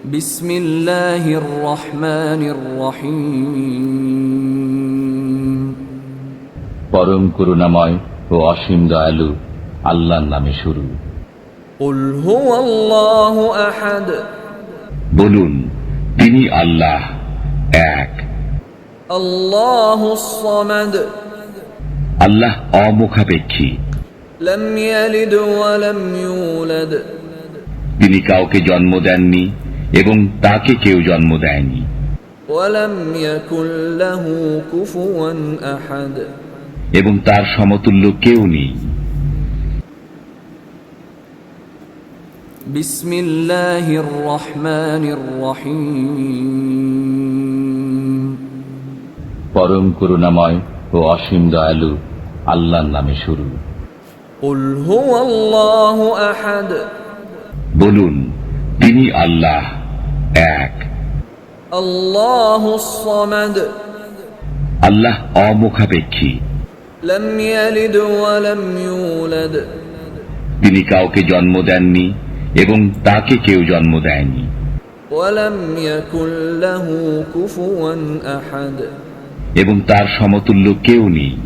বিসমিল্লাহির রহমানির রহিম। পরম করুণাময় ও অসীম দয়ালু আল্লাহর নামে শুরু। কুল হুয়াল্লাহু আহাদ। বলুন, তিনি আল্লাহ এক। আল্লাহুস সামাদ। আল্লাহ অমুখাপেক্ষী। লাম ইয়ালিদ ওয়া লাম ইউলাদ। তিনি কাউকে জন্ম দেননি এবং তাকে কেউ জন্ম দেয়নি। ওয়া লাম ইয়াকুল লাহু কুফুয়ান আহাদ। এবং তার সমতুল্য কেউ নেই। বিসমিল্লাহির রহমানির রহিম। পরম করুণাময় ও অসীম দয়ালু আল্লাহর নামে শুরু। কুল হুয়াল্লাহু আহাদ। বলুন, তিনি আল্লাহ এক। আল্লাহুস সামাদ। আল্লাহ অমুখাপেক্ষী। লাম ইয়ালিদ ওয়া লাম ইউলাদ। তিনি কাউকে জন্ম দেননি এবং তাকে কেউ জন্ম দেয়নি। ওয়া লাম ইয়াকুল লাহু কুফুয়ান আহাদ। এবং তার সমতুল্য কেউ নেই।